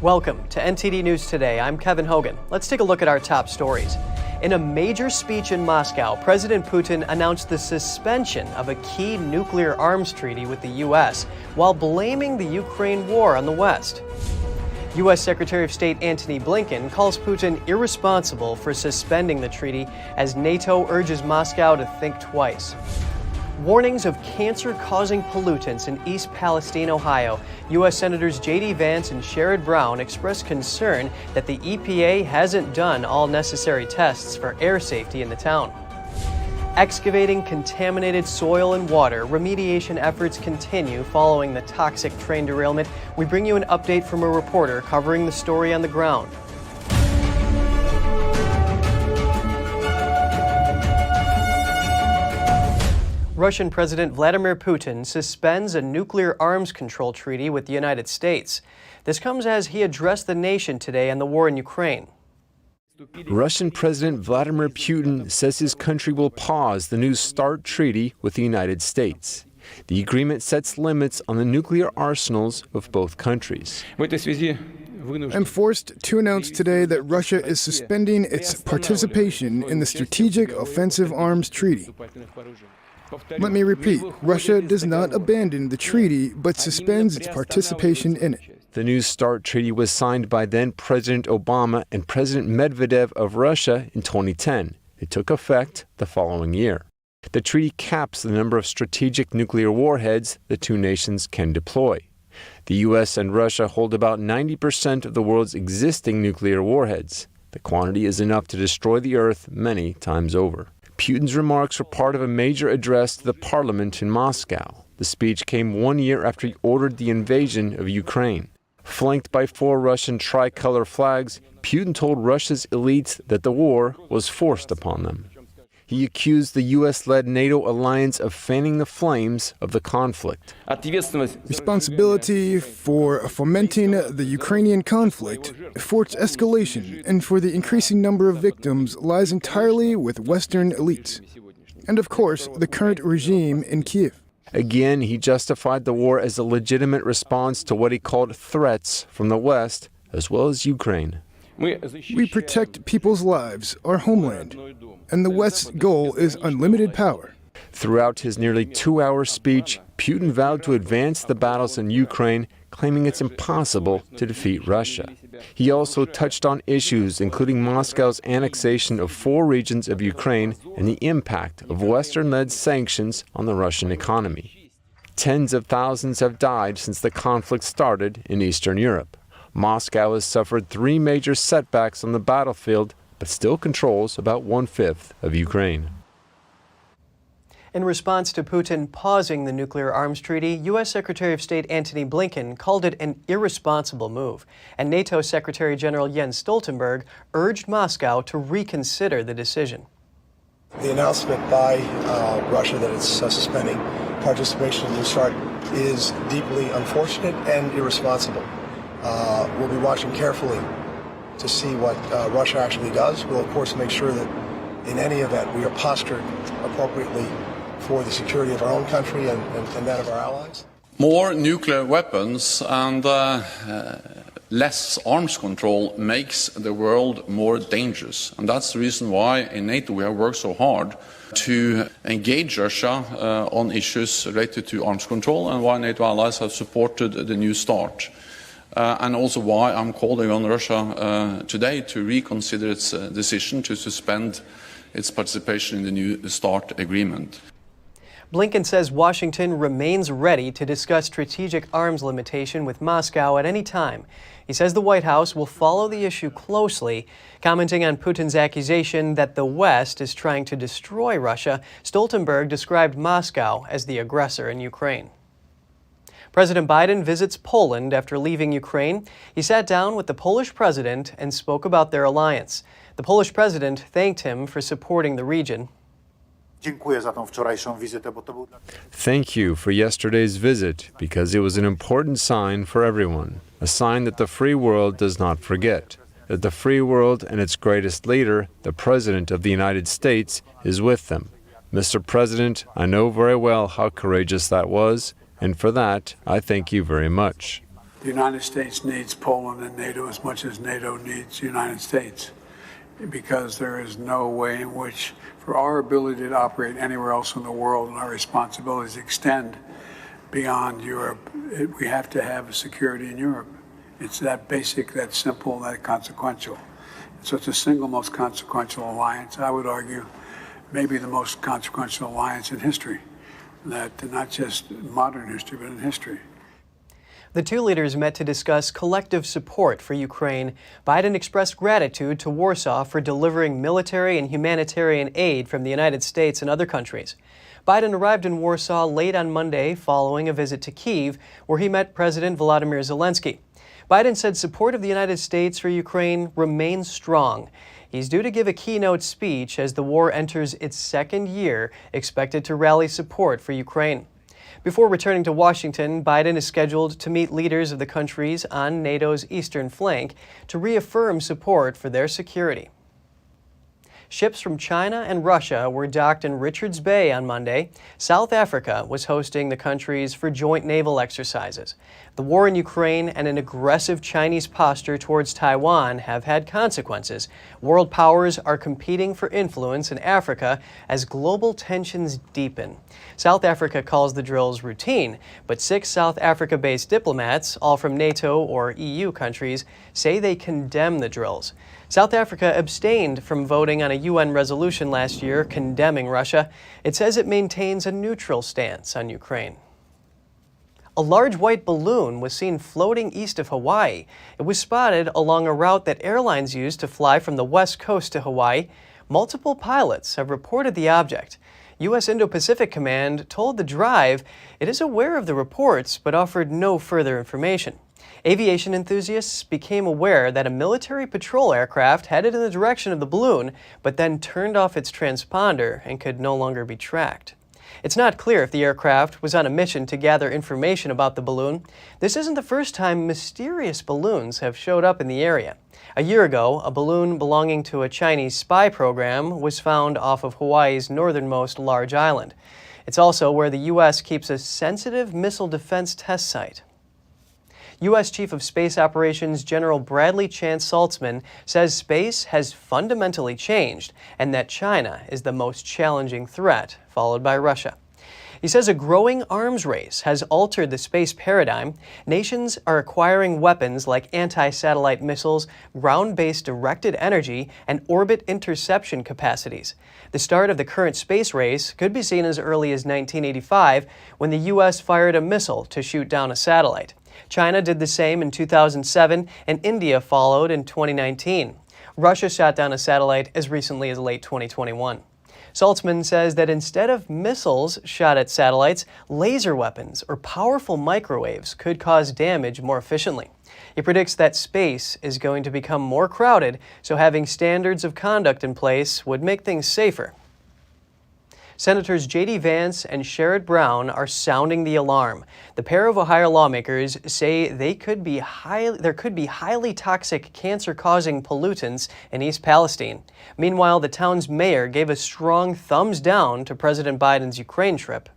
Welcome to NTD News Today. I'm Kevin Hogan. Let's take a look at our top stories. In a major speech in Moscow, President Putin announced the suspension of a key nuclear arms treaty with the U.S. while blaming the Ukraine war on the West. U.S. Secretary of State Antony Blinken calls Putin irresponsible for suspending the treaty as NATO urges Moscow to think twice. Warnings of cancer-causing pollutants in East Palestine, Ohio. U.S. Senators J.D. Vance and Sherrod Brown expressed concern that the EPA hasn't done all necessary tests for air safety in the town. Excavating contaminated soil and water, remediation efforts continue following the toxic train derailment. We bring you an update from a reporter covering the story on the ground. Russian President Vladimir Putin suspends a nuclear arms control treaty with the United States. This comes as he addressed the nation today on the war in Ukraine. Russian President Vladimir Putin says his country will pause the New START treaty with the United States. The agreement sets limits on the nuclear arsenals of both countries. I'm forced to announce today that Russia is suspending its participation in the Strategic Offensive Arms Treaty. Let me repeat, Russia does not abandon the treaty, but suspends its participation in it. The New START treaty was signed by then President Obama and President Medvedev of Russia in 2010. It took effect the following year. The treaty caps the number of strategic nuclear warheads the two nations can deploy. The U.S. and Russia hold about 90% of the world's existing nuclear warheads. The quantity is enough to destroy the Earth many times over. Putin's remarks were part of a major address to the parliament in Moscow. The speech came 1 year after he ordered the invasion of Ukraine. Flanked by 4 Russian tricolor flags, Putin told Russia's elites that the war was forced upon them. He accused the U.S.-led NATO alliance of fanning the flames of the conflict. Responsibility for fomenting the Ukrainian conflict, for its escalation, and for the increasing number of victims lies entirely with Western elites. And of course, the current regime in Kiev. Again, he justified the war as a legitimate response to what he called threats from the West, as well as Ukraine. We protect people's lives, our homeland, and the West's goal is unlimited power. Throughout his nearly 2-hour speech, Putin vowed to advance the battles in Ukraine, claiming it's impossible to defeat Russia. He also touched on issues including Moscow's annexation of 4 regions of Ukraine and the impact of Western-led sanctions on the Russian economy. Tens of thousands have died since the conflict started in Eastern Europe. Moscow has suffered 3 major setbacks on the battlefield, but still controls about 1/5 of Ukraine. In response to Putin pausing the nuclear arms treaty, U.S. Secretary of State Antony Blinken called it an irresponsible move, and NATO Secretary General Jens Stoltenberg urged Moscow to reconsider the decision. The announcement by Russia that it's suspending participation in New START is deeply unfortunate and irresponsible. We'll be watching carefully to see what Russia actually does. We'll, of course, make sure that in any event we are postured appropriately for the security of our own country and that of our allies. More nuclear weapons and less arms control makes the world more dangerous. And that's the reason why in NATO we have worked so hard to engage Russia on issues related to arms control, and why NATO allies have supported the New START. And also why I'm calling on Russia today to reconsider its decision to suspend its participation in the New START agreement. Blinken says Washington remains ready to discuss strategic arms limitation with Moscow at any time. He says the White House will follow the issue closely. Commenting on Putin's accusation that the West is trying to destroy Russia, Stoltenberg described Moscow as the aggressor in Ukraine. President Biden visits Poland after leaving Ukraine. He sat down with the Polish president and spoke about their alliance. The Polish president thanked him for supporting the region. Thank you for yesterday's visit, because it was an important sign for everyone, a sign that the free world does not forget, that the free world and its greatest leader, the President of the United States, is with them. Mr. President, I know very well how courageous that was, and for that, I thank you very much. The United States needs Poland and NATO as much as NATO needs the United States, because there is no way in which, for our ability to operate anywhere else in the world and our responsibilities extend beyond Europe, we have to have security in Europe. It's that basic, that simple, that consequential. So it's the single most consequential alliance, I would argue, maybe the most consequential alliance in history, that not just modern history, but in history. The two leaders met to discuss collective support for Ukraine. Biden expressed gratitude to Warsaw for delivering military and humanitarian aid from the United States and other countries. Biden arrived in Warsaw late on Monday following a visit to Kyiv, where he met President Volodymyr Zelensky. Biden said support of the United States for Ukraine remains strong. He's due to give a keynote speech as the war enters its second year, expected to rally support for Ukraine. Before returning to Washington, Biden is scheduled to meet leaders of the countries on NATO's eastern flank to reaffirm support for their security. Ships from China and Russia were docked in Richards Bay on Monday. South Africa was hosting the countries for joint naval exercises. The war in Ukraine and an aggressive Chinese posture towards Taiwan have had consequences. World powers are competing for influence in Africa as global tensions deepen. South Africa calls the drills routine, but 6 South Africa-based diplomats, all from NATO or EU countries, say they condemn the drills. South Africa abstained from voting on a UN resolution last year condemning Russia. It says it maintains a neutral stance on Ukraine. A large white balloon was seen floating east of Hawaii. It was spotted along a route that airlines use to fly from the west coast to Hawaii. Multiple pilots have reported the object. U.S. Indo-Pacific Command told The Drive it is aware of the reports but offered no further information. Aviation enthusiasts became aware that a military patrol aircraft headed in the direction of the balloon, but then turned off its transponder and could no longer be tracked. It's not clear if the aircraft was on a mission to gather information about the balloon. This isn't the first time mysterious balloons have showed up in the area. A year ago, a balloon belonging to a Chinese spy program was found off of Hawaii's northernmost large island. It's also where the U.S. keeps a sensitive missile defense test site. U.S. Chief of Space Operations General Bradley Chance Saltzman says space has fundamentally changed and that China is the most challenging threat, followed by Russia. He says a growing arms race has altered the space paradigm. Nations are acquiring weapons like anti-satellite missiles, ground-based directed energy, and orbit interception capacities. The start of the current space race could be seen as early as 1985, when the U.S. fired a missile to shoot down a satellite. China did the same in 2007, and India followed in 2019. Russia shot down a satellite as recently as late 2021. Saltzman says that instead of missiles shot at satellites, laser weapons or powerful microwaves could cause damage more efficiently. He predicts that space is going to become more crowded, so having standards of conduct in place would make things safer. Senators J.D. Vance and Sherrod Brown are sounding the alarm. The pair of Ohio lawmakers say there could be highly toxic, cancer-causing pollutants in East Palestine. Meanwhile, the town's mayor gave a strong thumbs down to President Biden's Ukraine trip.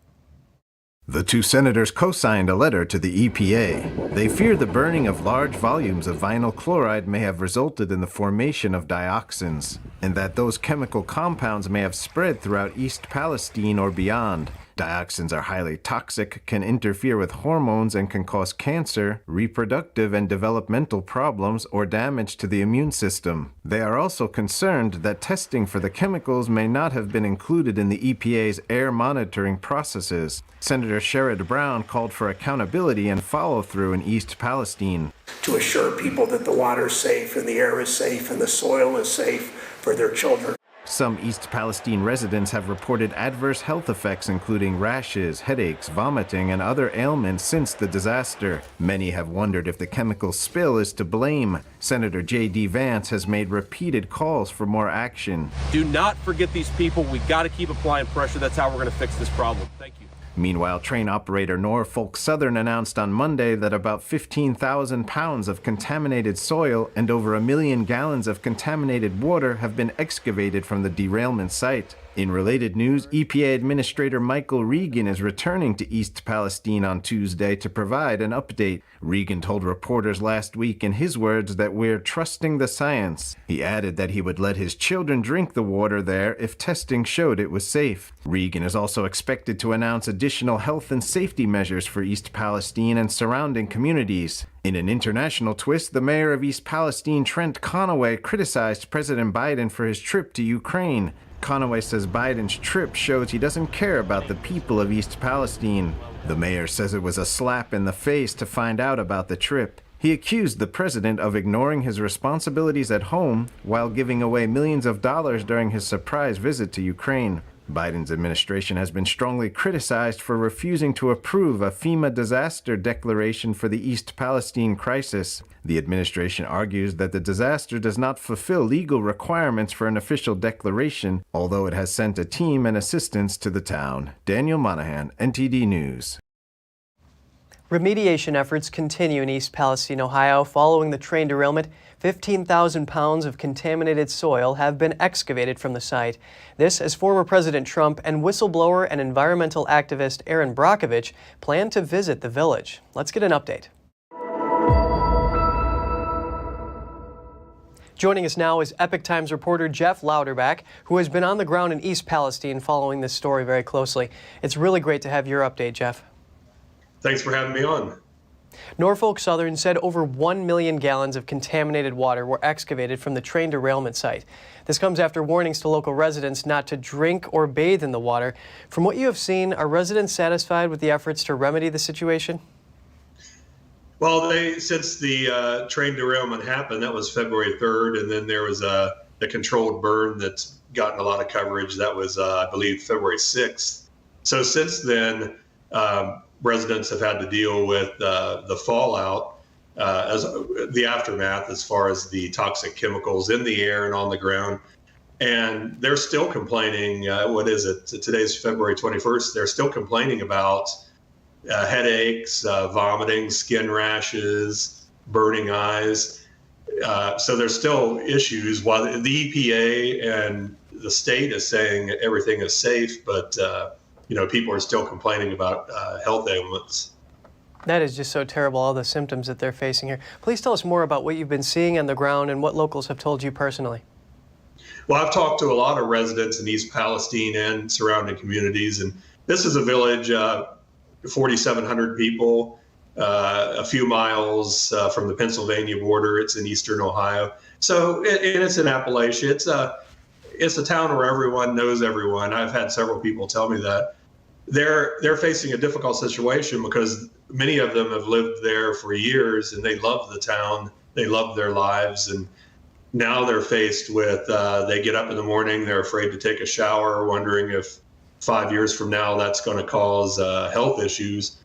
The two senators co-signed a letter to the EPA. They fear the burning of large volumes of vinyl chloride may have resulted in the formation of dioxins, and that those chemical compounds may have spread throughout East Palestine or beyond. Dioxins are highly toxic, can interfere with hormones, and can cause cancer, reproductive and developmental problems, or damage to the immune system. They are also concerned that testing for the chemicals may not have been included in the EPA's air monitoring processes. Senator Sherrod Brown called for accountability and follow-through in East Palestine. To assure people that the water is safe and the air is safe and the soil is safe for their children. Some East Palestine residents have reported adverse health effects including rashes, headaches, vomiting, and other ailments since the disaster. Many have wondered if the chemical spill is to blame. Senator J.D. Vance has made repeated calls for more action. Do not forget these people. We've got to keep applying pressure. That's how we're going to fix this problem. Thank you. Meanwhile, train operator Norfolk Southern announced on Monday that about 15,000 pounds of contaminated soil and over 1 million gallons of contaminated water have been excavated from the derailment site. In related news, EPA Administrator Michael Regan is returning to East Palestine on Tuesday to provide an update. Regan told reporters last week, in his words, that we're trusting the science. He added that he would let his children drink the water there if testing showed it was safe. Regan is also expected to announce additional health and safety measures for East Palestine and surrounding communities. In an international twist, the mayor of East Palestine, Trent Conaway, criticized President Biden for his trip to Ukraine. Conaway says Biden's trip shows he doesn't care about the people of East Palestine. The mayor says it was a slap in the face to find out about the trip. He accused the president of ignoring his responsibilities at home while giving away millions of dollars during his surprise visit to Ukraine. Biden's administration has been strongly criticized for refusing to approve a FEMA disaster declaration for the East Palestine crisis. The administration argues that the disaster does not fulfill legal requirements for an official declaration, although it has sent a team and assistance to the town. Daniel Monahan, NTD News. Remediation efforts continue in East Palestine, Ohio. Following the train derailment, 15,000 pounds of contaminated soil have been excavated from the site. This as former President Trump and whistleblower and environmental activist Erin Brockovich plan to visit the village. Let's get an update. Joining us now is Epoch Times reporter Jeff Louderback, who has been on the ground in East Palestine following this story very closely. It's really great to have your update, Jeff. Thanks for having me on. Norfolk Southern said over 1 million gallons of contaminated water were excavated from the train derailment site. This comes after warnings to local residents not to drink or bathe in the water. From what you have seen, are residents satisfied with the efforts to remedy the situation? Well, since the train derailment happened, that was February 3rd, and then there was the controlled burn that's gotten a lot of coverage. That was, I believe, February 6th. So since then, residents have had to deal with the fallout, as the aftermath as far as the toxic chemicals in the air and on the ground. And they're still complaining. What is it? Today's February 21st. They're still complaining about headaches, vomiting, skin rashes, burning eyes. So there's still issues. While the EPA and the state is saying everything is safe, but people are still complaining about health ailments. That is just so terrible, all the symptoms that they're facing here. Please tell us more about what you've been seeing on the ground and what locals have told you personally. Well, I've talked to a lot of residents in East Palestine and surrounding communities, and this is a village, 4,700 people, a few miles from the Pennsylvania border. It's in eastern Ohio. So, and it's in Appalachia. It's a town where everyone knows everyone. I've had several people tell me that. They're facing a difficult situation because many of them have lived there for years and they love the town, they love their lives, and now they're faced with, they get up in the morning, they're afraid to take a shower, wondering if 5 years from now that's going to cause health issues.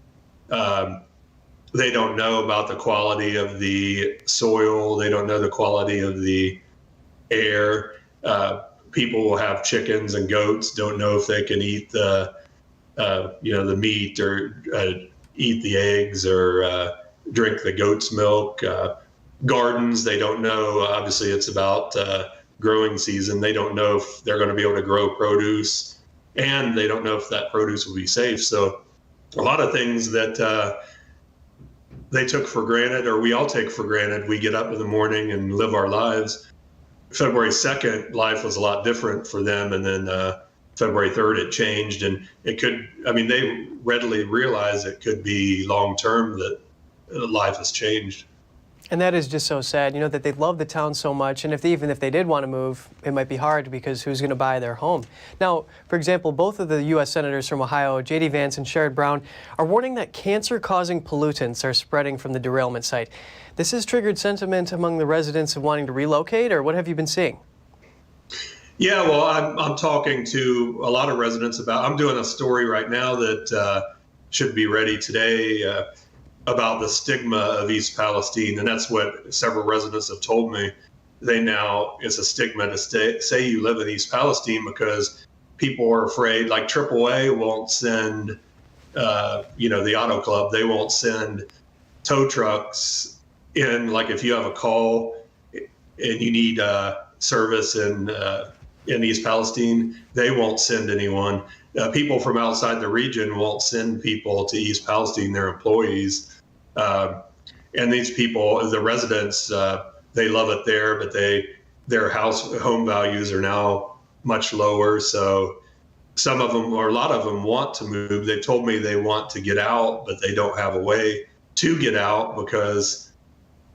They don't know about the quality of the soil, they don't know the quality of the air. People will have chickens and goats, don't know if they can eat the meat or eat the eggs or drink the goat's milk. Gardens, they don't know. Obviously, it's about growing season. They don't know if they're going to be able to grow produce, and they don't know if that produce will be safe. So a lot of things that they took for granted, or we all take for granted. We get up in the morning and live our lives. February 2nd, life was a lot different for them. And then February 3rd, it changed. And they readily realize it could be long-term that life has changed. And that is just so sad, that they love the town so much. And even if they did want to move, it might be hard because who's going to buy their home? Now, for example, both of the U.S. senators from Ohio, J.D. Vance and Sherrod Brown, are warning that cancer-causing pollutants are spreading from the derailment site. This has triggered sentiment among the residents of wanting to relocate, or what have you been seeing? Yeah, well, I'm talking to a lot of residents about, I'm doing a story right now that should be ready today about the stigma of East Palestine. And that's what several residents have told me. It's a stigma to say you live in East Palestine because people are afraid, like AAA won't send, the auto club, they won't send tow trucks in. Like if you have a call and you need service in in East Palestine, they won't send anyone. People from outside the region won't send people to East Palestine, their employees. And these people, the residents, they love it there, but their home values are now much lower. So some of them, or a lot of them, want to move. They told me they want to get out, but they don't have a way to get out because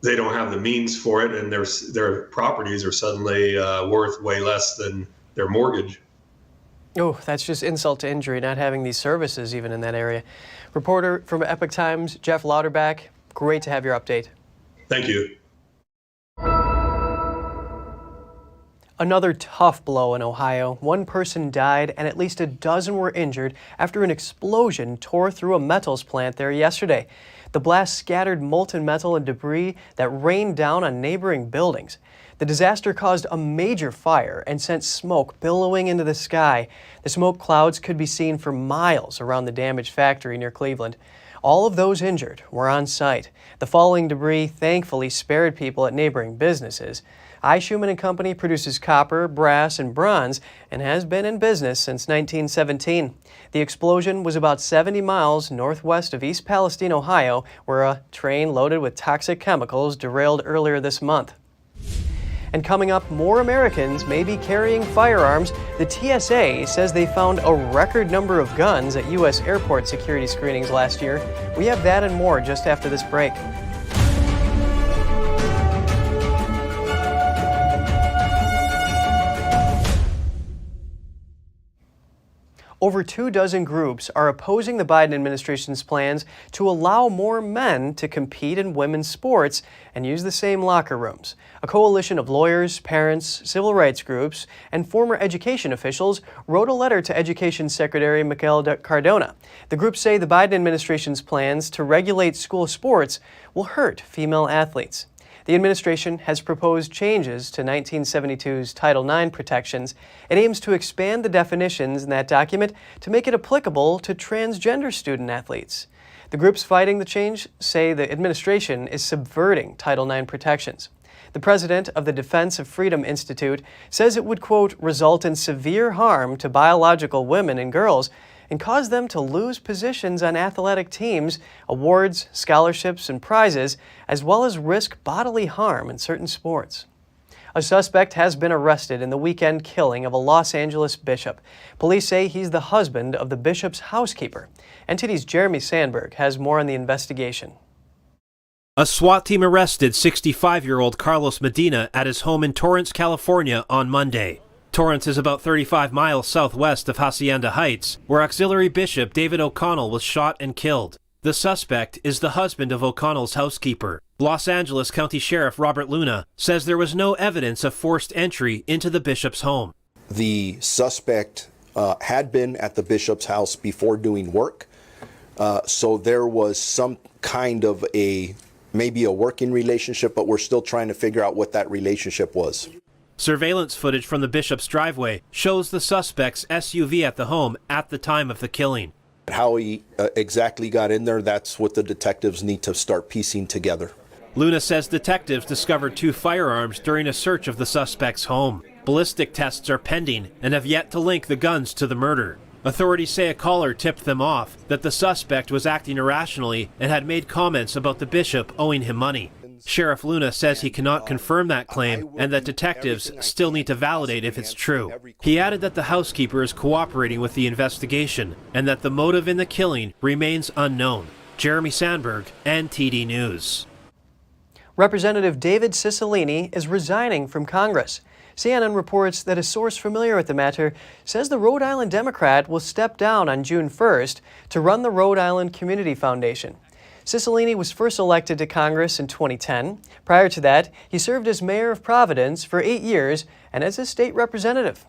they don't have the means for it, and their properties are suddenly worth way less than their mortgage. Oh, that's just insult to injury, not having these services even in that area. Reporter from Epoch Times, Jeff Lauterbach, great to have your update. Thank you. Another tough blow in Ohio. One person died and at least a dozen were injured after an explosion tore through a metals plant there yesterday. The blast scattered molten metal and debris that rained down on neighboring buildings. The disaster caused a major fire and sent smoke billowing into the sky. The smoke clouds could be seen for miles around the damaged factory near Cleveland. All of those injured were on site. The falling debris thankfully spared people at neighboring businesses. I. Schumann & Company produces copper, brass, and bronze and has been in business since 1917. The explosion was about 70 miles northwest of East Palestine, Ohio, where a train loaded with toxic chemicals derailed earlier this month. And coming up, more Americans may be carrying firearms. The TSA says they found a record number of guns at U.S. airport security screenings last year. We have that and more just after this break. Over 24 groups are opposing the Biden administration's plans to allow more men to compete in women's sports and use the same locker rooms. A coalition of lawyers, parents, civil rights groups, and former education officials wrote a letter to Education Secretary Miguel Cardona. The groups say the Biden administration's plans to regulate school sports will hurt female athletes. The administration has proposed changes to 1972's Title IX protections. It aims to expand the definitions in that document to make it applicable to transgender student athletes. The groups fighting the change say the administration is subverting Title IX protections. The president of the Defense of Freedom Institute says it would, quote, result in severe harm to biological women and girls and cause them to lose positions on athletic teams, awards, scholarships, and prizes, as well as risk bodily harm in certain sports. A suspect has been arrested in the weekend killing of a Los Angeles bishop. Police say he's the husband of the bishop's housekeeper. NTD's Jeremy Sandberg has more on the investigation. A SWAT team arrested 65-year-old Carlos Medina at his home in Torrance, California on Monday. Torrance is about 35 miles southwest of Hacienda Heights, where Auxiliary Bishop David O'Connell was shot and killed. The suspect is the husband of O'Connell's housekeeper. Los Angeles County Sheriff Robert Luna says there was no evidence of forced entry into the bishop's home. The suspect had been at the bishop's house before doing work, so there was some kind of maybe a working relationship, but we're still trying to figure out what that relationship was. Surveillance footage from the bishop's driveway shows the suspect's SUV at the home at the time of the killing. How he exactly got in there, that's what the detectives need to start piecing together. Luna says detectives discovered 2 firearms during a search of the suspect's home. Ballistic tests are pending and have yet to link the guns to the murder. Authorities say a caller tipped them off that the suspect was acting irrationally and had made comments about the bishop owing him money. Sheriff Luna says he cannot confirm that claim and that detectives still need to validate if it's true. He added that the housekeeper is cooperating with the investigation and that the motive in the killing remains unknown. Jeremy Sandberg, NTD News. Representative David Cicilline is resigning from Congress. CNN reports that a source familiar with the matter says the Rhode Island Democrat will step down on June 1st to run the Rhode Island Community Foundation. Cicilline was first elected to Congress in 2010. Prior to that, he served as mayor of Providence for 8 years and as a state representative.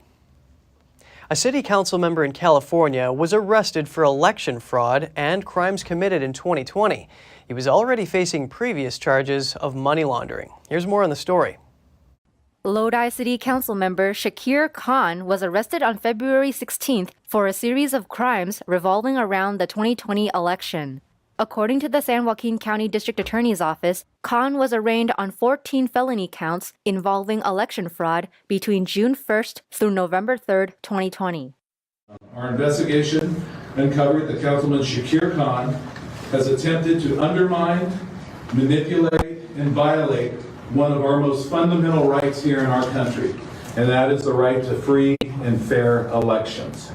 A city council member in California was arrested for election fraud and crimes committed in 2020. He was already facing previous charges of money laundering. Here's more on the story. Lodi City Council member Shakir Khan was arrested on February 16th for a series of crimes revolving around the 2020 election. According to the San Joaquin County District Attorney's Office, Khan was arraigned on 14 felony counts involving election fraud between June 1st through November 3rd, 2020. Our investigation uncovered that Councilman Shakir Khan has attempted to undermine, manipulate, and violate one of our most fundamental rights here in our country, and that is the right to free and fair elections.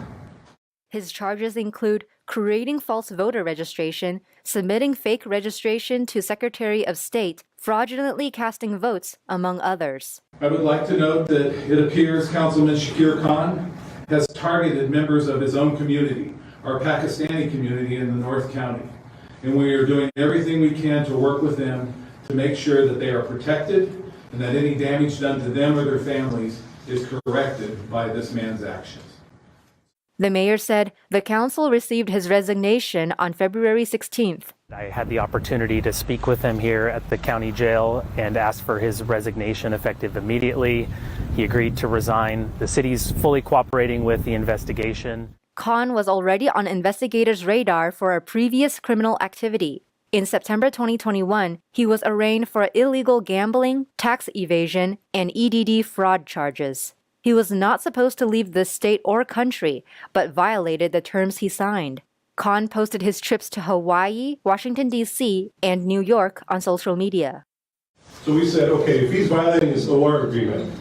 His charges include creating false voter registration, submitting fake registration to Secretary of State, fraudulently casting votes, among others. I would like to note that it appears Councilman Shakir Khan has targeted members of his own community, our Pakistani community in the North County, and we are doing everything we can to work with them to make sure that they are protected and that any damage done to them or their families is corrected by this man's actions. The mayor said the council received his resignation on February 16th. I had the opportunity to speak with him here at the county jail and ask for his resignation effective immediately. He agreed to resign. The city's fully cooperating with the investigation. Khan was already on investigators' radar for a previous criminal activity. In September 2021, he was arraigned for illegal gambling, tax evasion, and EDD fraud charges. He was not supposed to leave the state or country, but violated the terms he signed. Khan posted his trips to Hawaii, Washington, D.C., and New York on social media. So we said, okay, if he's violating his OR agreement,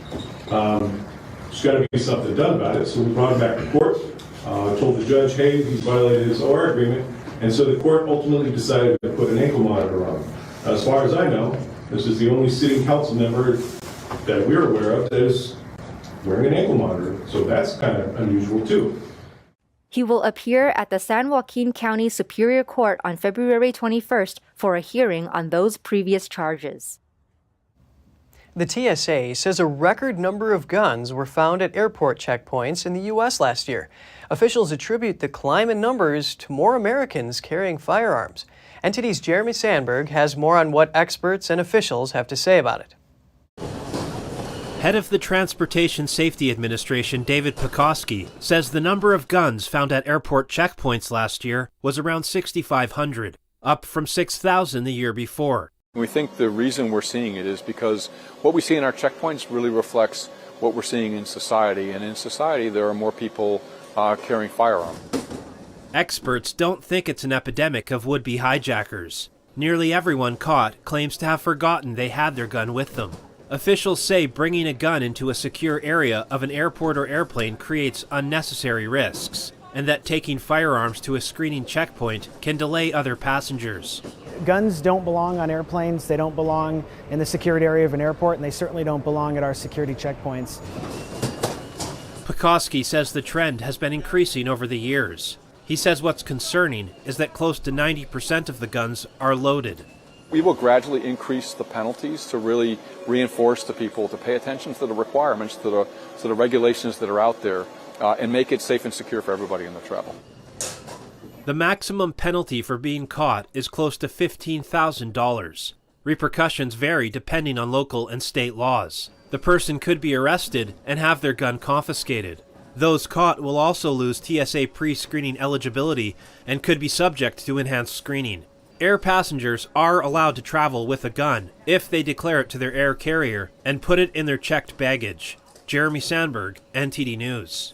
there's got to be something done about it. So we brought him back to court, told the judge, hey, he's violated his OR agreement. And so the court ultimately decided to put an ankle monitor on him. As far as I know, this is the only sitting council member that we're aware of that is wearing an ankle monitor. So that's kind of unusual too. He will appear at the San Joaquin County Superior Court on February 21st for a hearing on those previous charges. The TSA says a record number of guns were found at airport checkpoints in the U.S. last year. Officials attribute the climb in numbers to more Americans carrying firearms. NTD's Jeremy Sandberg has more on what experts and officials have to say about it. Head of the Transportation Safety Administration, David Pekoski, says the number of guns found at airport checkpoints last year was around 6,500, up from 6,000 the year before. We think the reason we're seeing it is because what we see in our checkpoints really reflects what we're seeing in society, and in society there are more people carrying firearms. Experts don't think it's an epidemic of would-be hijackers. Nearly everyone caught claims to have forgotten they had their gun with them. Officials say bringing a gun into a secure area of an airport or airplane creates unnecessary risks, and that taking firearms to a screening checkpoint can delay other passengers. Guns don't belong on airplanes, they don't belong in the secured area of an airport, and they certainly don't belong at our security checkpoints. Pekoski says the trend has been increasing over the years. He says what's concerning is that close to 90% of the guns are loaded. We will gradually increase the penalties to really reinforce to people to pay attention to the requirements, to the regulations that are out there, and make it safe and secure for everybody in the travel. The maximum penalty for being caught is close to $15,000. Repercussions vary depending on local and state laws. The person could be arrested and have their gun confiscated. Those caught will also lose TSA pre-screening eligibility and could be subject to enhanced screening. Air passengers are allowed to travel with a gun if they declare it to their air carrier and put it in their checked baggage. Jeremy Sandberg, NTD News.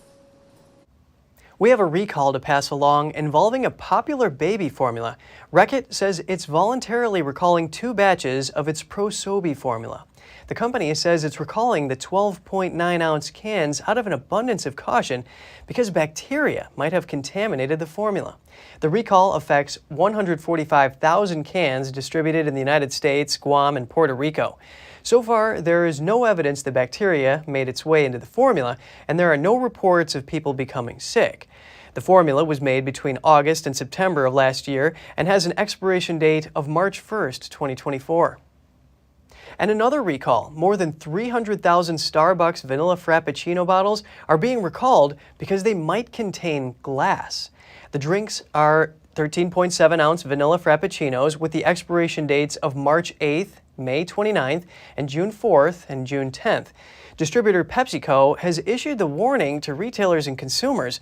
We have a recall to pass along involving a popular baby formula. Reckitt says it's voluntarily recalling 2 batches of its Pro-Sobi formula. The company says it's recalling the 12.9-ounce cans out of an abundance of caution because bacteria might have contaminated the formula. The recall affects 145,000 cans distributed in the United States, Guam, and Puerto Rico. So far, there is no evidence the bacteria made its way into the formula, and there are no reports of people becoming sick. The formula was made between August and September of last year and has an expiration date of March 1st, 2024. And another recall, more than 300,000 Starbucks vanilla Frappuccino bottles are being recalled because they might contain glass. The drinks are 13.7-ounce vanilla Frappuccinos with the expiration dates of March 8th, May 29th, and June 4th and June 10th. Distributor PepsiCo has issued the warning to retailers and consumers.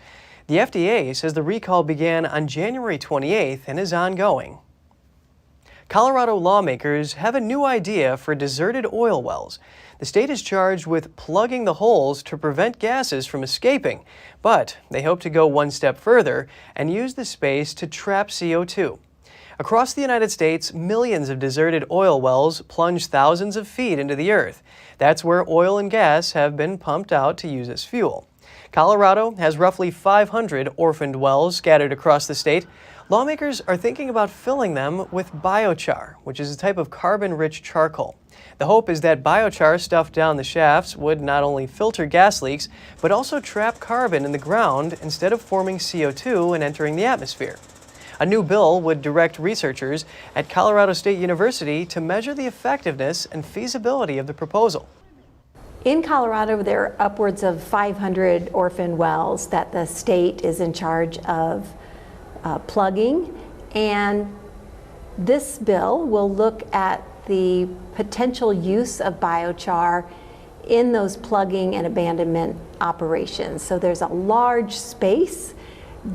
The FDA says the recall began on January 28th and is ongoing. Colorado lawmakers have a new idea for deserted oil wells. The state is charged with plugging the holes to prevent gases from escaping, but they hope to go one step further and use the space to trap CO2. Across the United States, millions of deserted oil wells plunge thousands of feet into the earth. That's where oil and gas have been pumped out to use as fuel. Colorado has roughly 500 orphaned wells scattered across the state. Lawmakers are thinking about filling them with biochar, which is a type of carbon-rich charcoal. The hope is that biochar stuffed down the shafts would not only filter gas leaks, but also trap carbon in the ground instead of forming CO2 and entering the atmosphere. A new bill would direct researchers at Colorado State University to measure the effectiveness and feasibility of the proposal. In Colorado, there are upwards of 500 orphan wells that the state is in charge of plugging, and this bill will look at the potential use of biochar in those plugging and abandonment operations. So there's a large space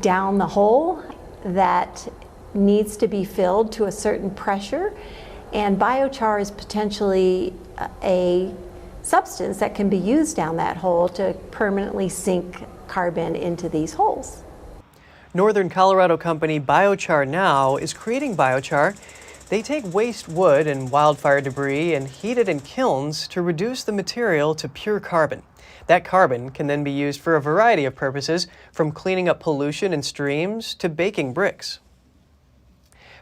down the hole that needs to be filled to a certain pressure, and biochar is potentially a substance that can be used down that hole to permanently sink carbon into these holes. Northern Colorado company Biochar Now is creating biochar. They take waste wood and wildfire debris and heat it in kilns to reduce the material to pure carbon. That carbon can then be used for a variety of purposes, from cleaning up pollution in streams to baking bricks.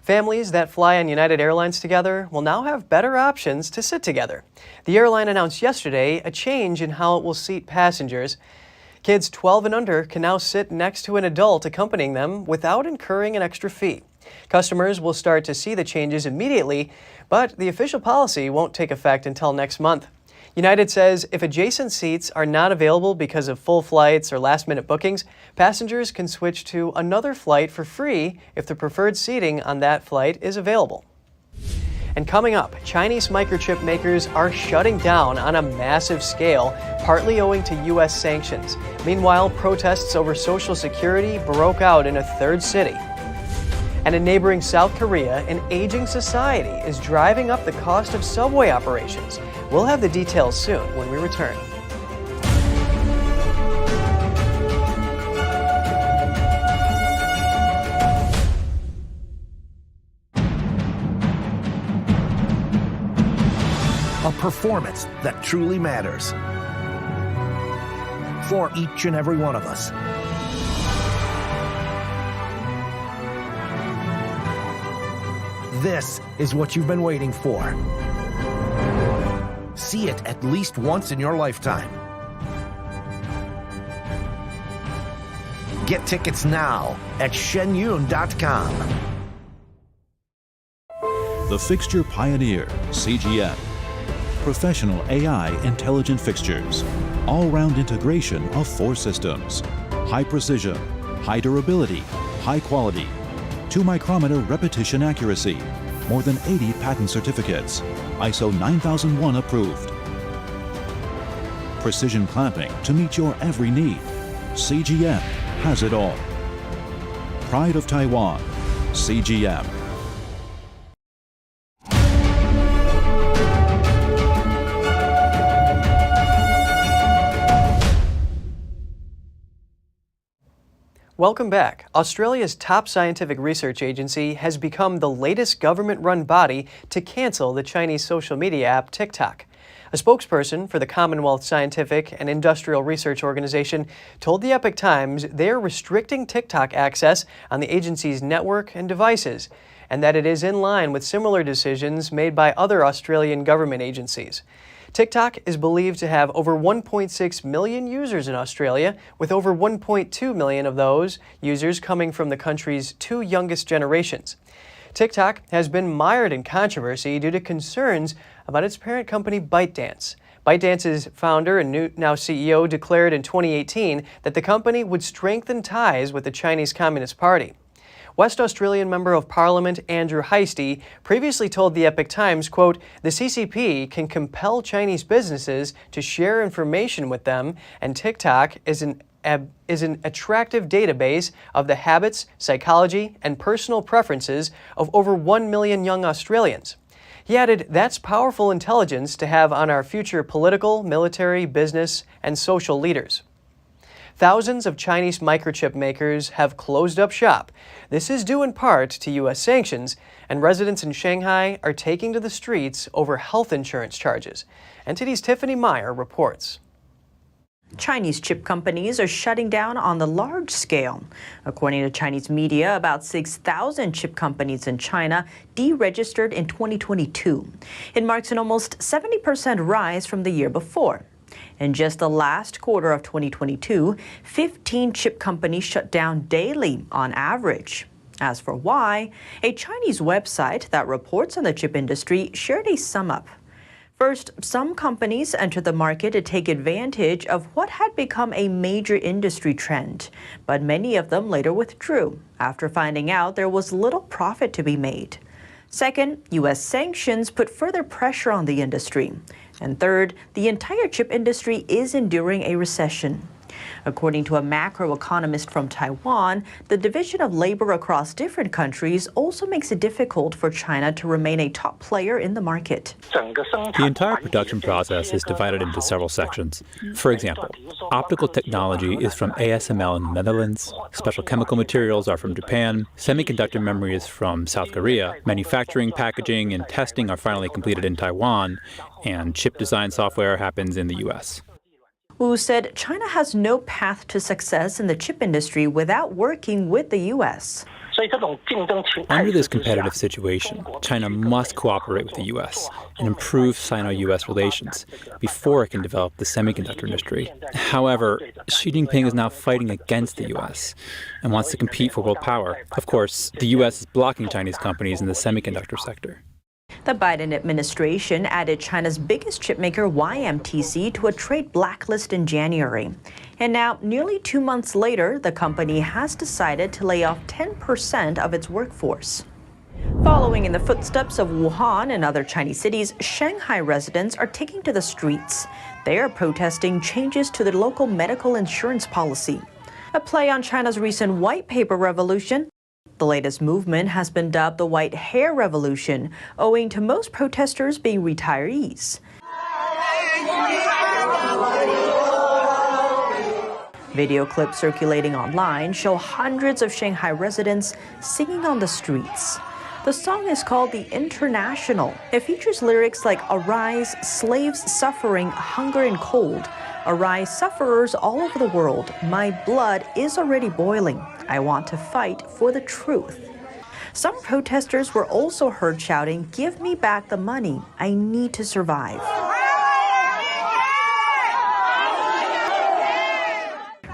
Families that fly on United Airlines together will now have better options to sit together. The airline announced yesterday a change in how it will seat passengers. Kids 12 and under can now sit next to an adult accompanying them without incurring an extra fee. Customers will start to see the changes immediately, but the official policy won't take effect until next month. United says if adjacent seats are not available because of full flights or last-minute bookings, passengers can switch to another flight for free if the preferred seating on that flight is available. And coming up, Chinese microchip makers are shutting down on a massive scale, partly owing to U.S. sanctions. Meanwhile, protests over Social Security broke out in a third city. And in neighboring South Korea, an aging society is driving up the cost of subway operations. We'll have the details soon when we return. A performance that truly matters for each and every one of us. This is what you've been waiting for. See it at least once in your lifetime. Get tickets now at shenyun.com. The Fixture Pioneer, CGM. Professional AI intelligent fixtures. All-round integration of 4 systems. High precision, high durability, high quality. 2-micrometer repetition accuracy. More than 80 patent certificates. ISO 9001 approved. Precision clamping to meet your every need. CGM has it all. Pride of Taiwan. CGM. Welcome back. Australia's top scientific research agency has become the latest government-run body to cancel the Chinese social media app TikTok. A spokesperson for the Commonwealth Scientific and Industrial Research Organization told the Epoch Times they are restricting TikTok access on the agency's network and devices, and that it is in line with similar decisions made by other Australian government agencies. TikTok is believed to have over 1.6 million users in Australia, with over 1.2 million of those users coming from the country's 2 youngest generations. TikTok has been mired in controversy due to concerns about its parent company ByteDance. ByteDance's founder and now CEO declared in 2018 that the company would strengthen ties with the Chinese Communist Party. West Australian Member of Parliament Andrew Heisty previously told the Epoch Times, quote, "The CCP can compel Chinese businesses to share information with them, and TikTok is an attractive database of the habits, psychology, and personal preferences of over 1 million young Australians. He added, that's powerful intelligence to have on our future political, military, business, and social leaders. Thousands of Chinese microchip makers have closed up shop. This is due in part to U.S. sanctions, and residents in Shanghai are taking to the streets over health insurance charges. NTD's Tiffany Meyer reports. Chinese chip companies are shutting down on the large scale. According to Chinese media, about 6,000 chip companies in China deregistered in 2022. It marks an almost 70% rise from the year before. In just the last quarter of 2022, 15 chip companies shut down daily on average. As for why, a Chinese website that reports on the chip industry shared a sum up. First, some companies entered the market to take advantage of what had become a major industry trend, but many of them later withdrew after finding out there was little profit to be made. Second, U.S. sanctions put further pressure on the industry. And third, the entire chip industry is enduring a recession. According to a macroeconomist from Taiwan, the division of labor across different countries also makes it difficult for China to remain a top player in the market. The entire production process is divided into several sections. For example, optical technology is from ASML in the Netherlands, special chemical materials are from Japan, semiconductor memory is from South Korea, manufacturing, packaging, and testing are finally completed in Taiwan, and chip design software happens in the U.S. Wu said China has no path to success in the chip industry without working with the U.S. Under this competitive situation, China must cooperate with the U.S. and improve Sino-U.S. relations before it can develop the semiconductor industry. However, Xi Jinping is now fighting against the U.S. and wants to compete for world power. Of course, the U.S. is blocking Chinese companies in the semiconductor sector. The Biden administration added China's biggest chipmaker YMTC to a trade blacklist in January. And now, nearly 2 months later, the company has decided to lay off 10% of its workforce. Following in the footsteps of Wuhan and other Chinese cities, Shanghai residents are taking to the streets. They are protesting changes to the local medical insurance policy. A play on China's recent white paper revolution. The latest movement has been dubbed the White Hair Revolution, owing to most protesters being retirees. Video clips circulating online show hundreds of Shanghai residents singing on the streets. The song is called The International. It features lyrics like "Arise, slaves suffering hunger and cold. Arise, sufferers all over the world. My blood is already boiling. I want to fight for the truth." Some protesters were also heard shouting, "Give me back the money. I need to survive."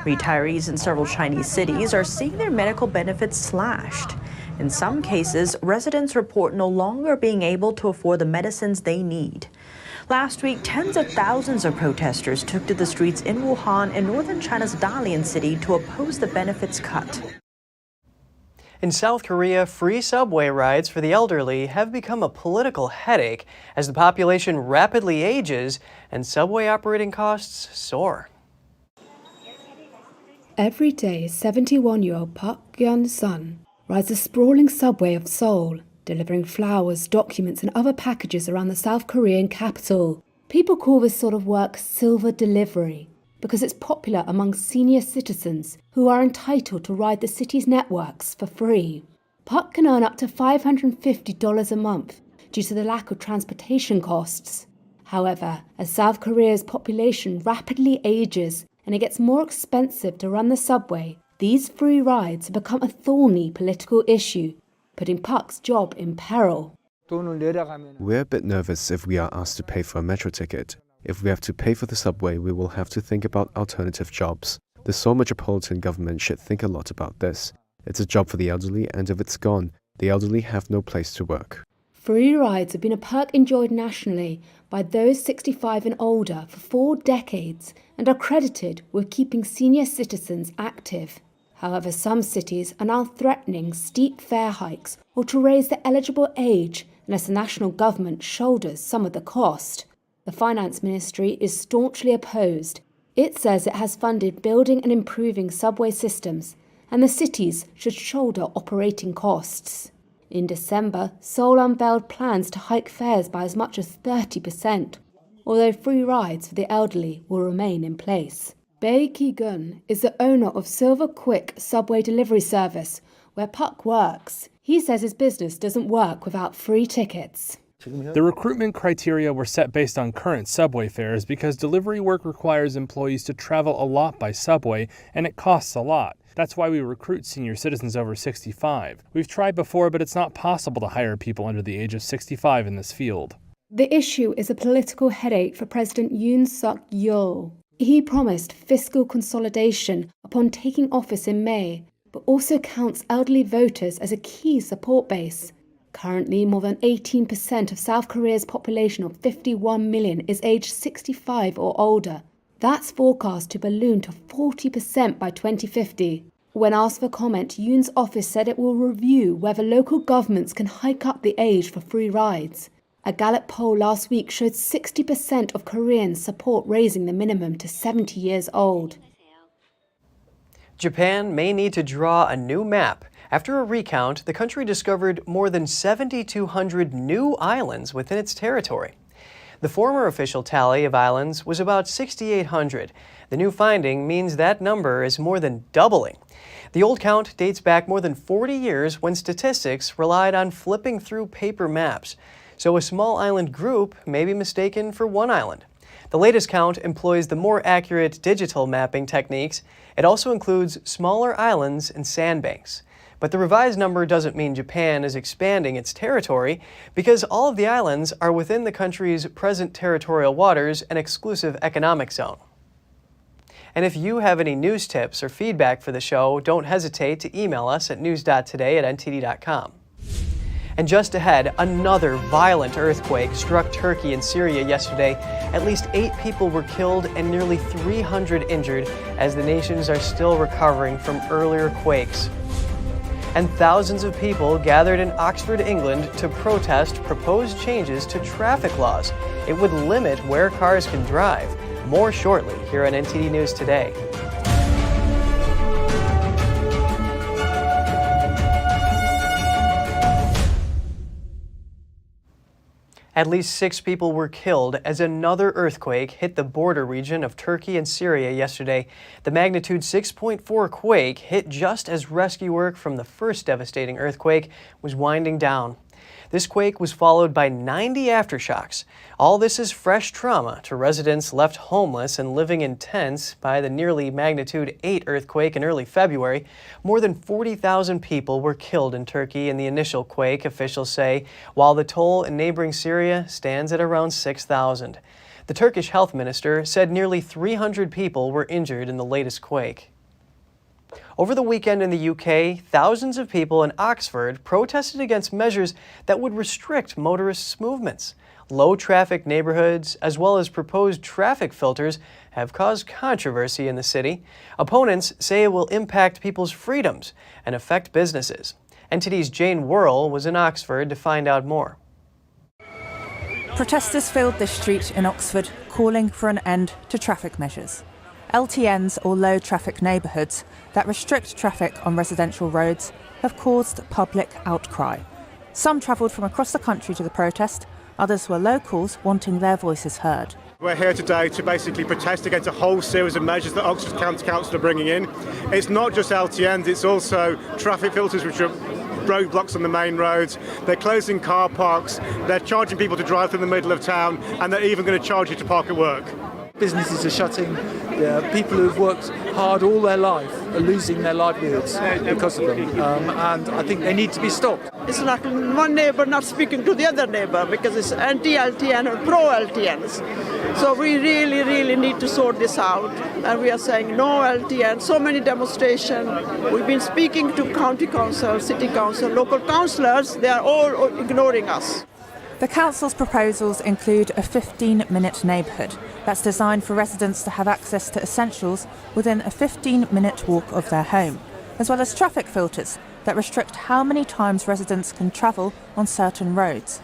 Retirees in several Chinese cities are seeing their medical benefits slashed. In some cases, residents report no longer being able to afford the medicines they need. Last week, tens of thousands of protesters took to the streets in Wuhan and northern China's Dalian city to oppose the benefits cut. In South Korea, free subway rides for the elderly have become a political headache as the population rapidly ages and subway operating costs soar. Every day, 71-year-old Park Gyun-sun rides the sprawling subway of Seoul, delivering flowers, documents, and other packages around the South Korean capital. People call this sort of work silver delivery because it's popular among senior citizens who are entitled to ride the city's networks for free. Park can earn up to $550 a month due to the lack of transportation costs. However, as South Korea's population rapidly ages and it gets more expensive to run the subway, these free rides have become a thorny political issue, putting Park's job in peril. We're a bit nervous if we are asked to pay for a metro ticket. If we have to pay for the subway, we will have to think about alternative jobs. The Seoul Metropolitan government should think a lot about this. It's a job for the elderly, and if it's gone, the elderly have no place to work. Free rides have been a perk enjoyed nationally by those 65 and older for 4 decades and are credited with keeping senior citizens active. However, some cities are now threatening steep fare hikes or to raise the eligible age unless the national government shoulders some of the cost. The Finance Ministry is staunchly opposed, It says it has funded building and improving subway systems, and the cities should shoulder operating costs. In December, Seoul unveiled plans to hike fares by as much as 30%, although free rides for the elderly will remain in place. Bae Ki-gun is the owner of Silver Quick subway delivery service, where Puck works. He says his business doesn't work without free tickets. The recruitment criteria were set based on current subway fares because delivery work requires employees to travel a lot by subway, and it costs a lot. That's why we recruit senior citizens over 65. We've tried before, but it's not possible to hire people under the age of 65 in this field. The issue is a political headache for President Yoon Suk-yeol. He promised fiscal consolidation upon taking office in May, but also counts elderly voters as a key support base. Currently, more than 18% of South Korea's population of 51 million is aged 65 or older. That's forecast to balloon to 40% by 2050. When asked for comment, Yoon's office said it will review whether local governments can hike up the age for free rides. A Gallup poll last week showed 60% of Koreans support raising the minimum to 70 years old. Japan may need to draw a new map. After a recount, the country discovered more than 7,200 new islands within its territory. The former official tally of islands was about 6,800. The new finding means that number is more than doubling. The old count dates back more than 40 years when statistics relied on flipping through paper maps. So a small island group may be mistaken for one island. The latest count employs the more accurate digital mapping techniques. It also includes smaller islands and sandbanks. But the revised number doesn't mean Japan is expanding its territory, because all of the islands are within the country's present territorial waters and exclusive economic zone. And if you have any news tips or feedback for the show, don't hesitate to email us at news.today@ntd.com. And just ahead, another violent earthquake struck Turkey and Syria yesterday. At least 8 people were killed and nearly 300 injured as the nations are still recovering from earlier quakes. And thousands of people gathered in Oxford, England to protest proposed changes to traffic laws. It would limit where cars can drive. More shortly here on NTD News Today. At least 6 people were killed as another earthquake hit the border region of Turkey and Syria yesterday. The magnitude 6.4 quake hit just as rescue work from the first devastating earthquake was winding down. This quake was followed by 90 aftershocks. All this is fresh trauma to residents left homeless and living in tents by the nearly magnitude 8 earthquake in early February. More than 40,000 people were killed in Turkey in the initial quake, officials say, while the toll in neighboring Syria stands at around 6,000. The Turkish health minister said nearly 300 people were injured in the latest quake. Over the weekend in the UK, thousands of people in Oxford protested against measures that would restrict motorists' movements. Low-traffic neighborhoods, as well as proposed traffic filters, have caused controversy in the city. Opponents say it will impact people's freedoms and affect businesses. NTD's Jane Worrell was in Oxford to find out more. Protesters filled this street in Oxford, calling for an end to traffic measures. LTNs, or low-traffic neighbourhoods, that restrict traffic on residential roads have caused public outcry. Some travelled from across the country to the protest, others were locals wanting their voices heard. We're here today to basically protest against a whole series of measures that Oxford County Council are bringing in. It's not just LTNs, it's also traffic filters, which are roadblocks on the main roads. They're closing car parks, they're charging people to drive through the middle of town, and they're even going to charge you to park at work. Businesses are shutting. People who've worked hard all their life are losing their livelihoods because of them, and I think they need to be stopped. It's like one neighbour not speaking to the other neighbour because it's anti-LTN and pro-LTNs. So we really need to sort this out, and we are saying no LTN. So many demonstrations. We've been speaking to county council, city council, local councillors. They are all ignoring us. The council's proposals include a 15-minute neighbourhood that's designed for residents to have access to essentials within a 15-minute walk of their home, as well as traffic filters that restrict how many times residents can travel on certain roads.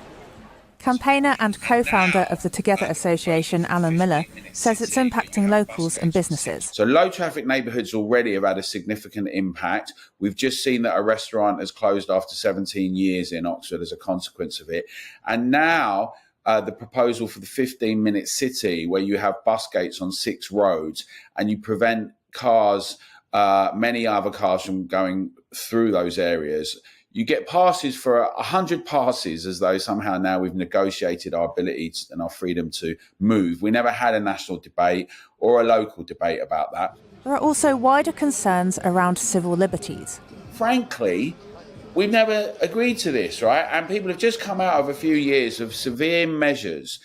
Campaigner and co-founder of the Together Association, Alan Miller, says it's impacting locals and businesses. So low traffic neighbourhoods already have had a significant impact. We've just seen that a restaurant has closed after 17 years in Oxford as a consequence of it. And now the proposal for the 15-minute city, where you have bus gates on 6 roads and you prevent cars, many other cars from going through those areas. You get passes for 100 passes, as though somehow now we've negotiated our ability and our freedom to move. We never had a national debate or a local debate about that. There are also wider concerns around civil liberties. Frankly, we've never agreed to this, right? And people have just come out of a few years of severe measures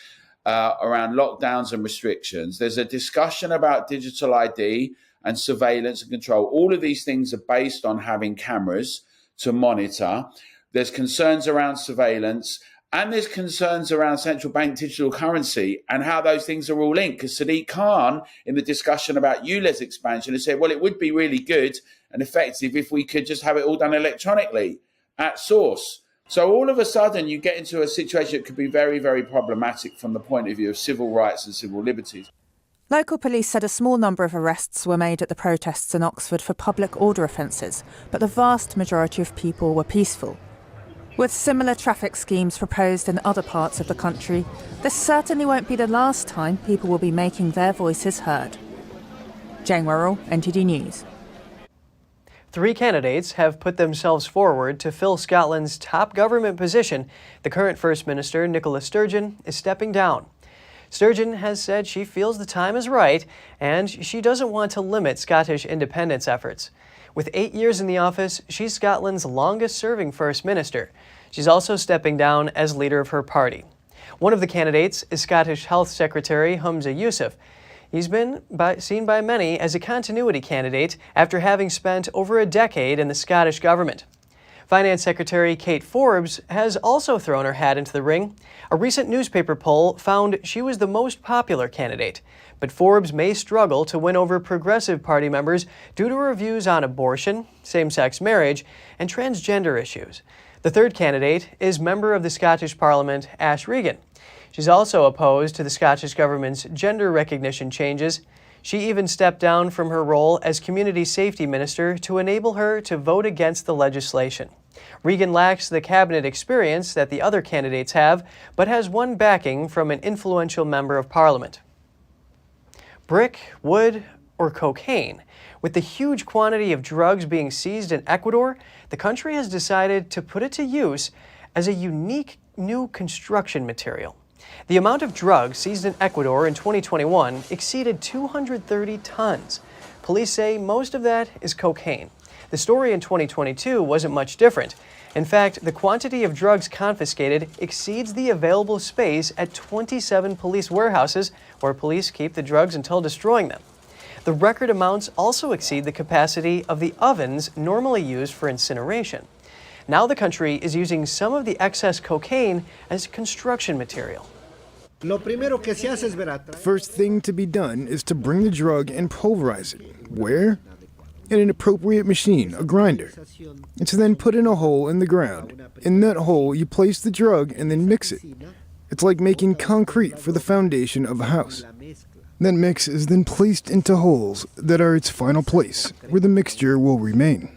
around lockdowns and restrictions. There's a discussion about digital ID and surveillance and control. All of these things are based on having cameras to monitor. There's concerns around surveillance, and there's concerns around central bank digital currency and how those things are all linked. Because Sadiq Khan, in the discussion about ULEZ expansion, has said, well, it would be really good and effective if we could just have it all done electronically at source. So all of a sudden, you get into a situation that could be very, very problematic from the point of view of civil rights and civil liberties. Local police said a small number of arrests were made at the protests in Oxford for public order offences, but the vast majority of people were peaceful. With similar traffic schemes proposed in other parts of the country, this certainly won't be the last time people will be making their voices heard. Jane Worrell, NTD News. 3 candidates have put themselves forward to fill Scotland's top government position. The current First Minister, Nicola Sturgeon, is stepping down. Sturgeon has said she feels the time is right and she doesn't want to limit Scottish independence efforts. With 8 years in the office, she's Scotland's longest-serving First Minister. She's also stepping down as leader of her party. One of the candidates is Scottish Health Secretary Humza Yousaf. He's been seen by many as a continuity candidate after having spent over a decade in the Scottish government. Finance Secretary Kate Forbes has also thrown her hat into the ring. A recent newspaper poll found she was the most popular candidate, but Forbes may struggle to win over Progressive Party members due to her views on abortion, same-sex marriage, and transgender issues. The third candidate is member of the Scottish Parliament, Ash Regan. She's also opposed to the Scottish Government's gender recognition changes. She even stepped down from her role as Community Safety Minister to enable her to vote against the legislation. Regan lacks the cabinet experience that the other candidates have, but has won backing from an influential member of Parliament. Brick, wood, or cocaine? With the huge quantity of drugs being seized in Ecuador, the country has decided to put it to use as a unique new construction material. The amount of drugs seized in Ecuador in 2021 exceeded 230 tons. Police say most of that is cocaine. The story in 2022 wasn't much different. In fact, the quantity of drugs confiscated exceeds the available space at 27 police warehouses, where police keep the drugs until destroying them. The record amounts also exceed the capacity of the ovens normally used for incineration. Now the country is using some of the excess cocaine as construction material. First thing to be done is to bring the drug and pulverize it. Where? In an appropriate machine, a grinder. It's then put in a hole in the ground. In that hole, you place the drug and then mix it. It's like making concrete for the foundation of a house. That mix is then placed into holes that are its final place, where the mixture will remain.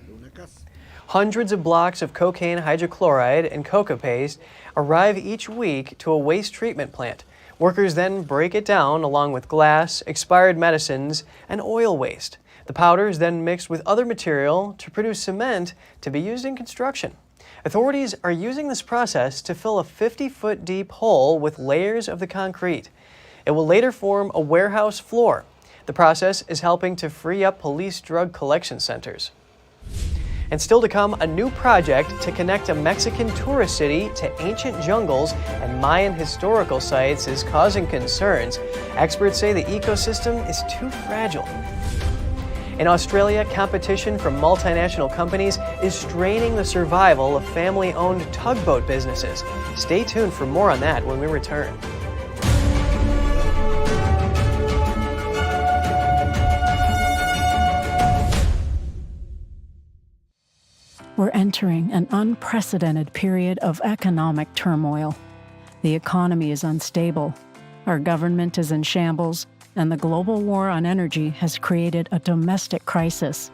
Hundreds of blocks of cocaine hydrochloride and coca paste arrive each week to a waste treatment plant. Workers then break it down along with glass, expired medicines, and oil waste. The powder is then mixed with other material to produce cement to be used in construction. Authorities are using this process to fill a 50-foot deep hole with layers of the concrete. It will later form a warehouse floor. The process is helping to free up police drug collection centers. And still to come, a new project to connect a Mexican tourist city to ancient jungles and Mayan historical sites is causing concerns. Experts say the ecosystem is too fragile. In Australia, competition from multinational companies is straining the survival of family-owned tugboat businesses. Stay tuned for more on that when we return. We're entering an unprecedented period of economic turmoil. The economy is unstable, our government is in shambles, and the global war on energy has created a domestic crisis.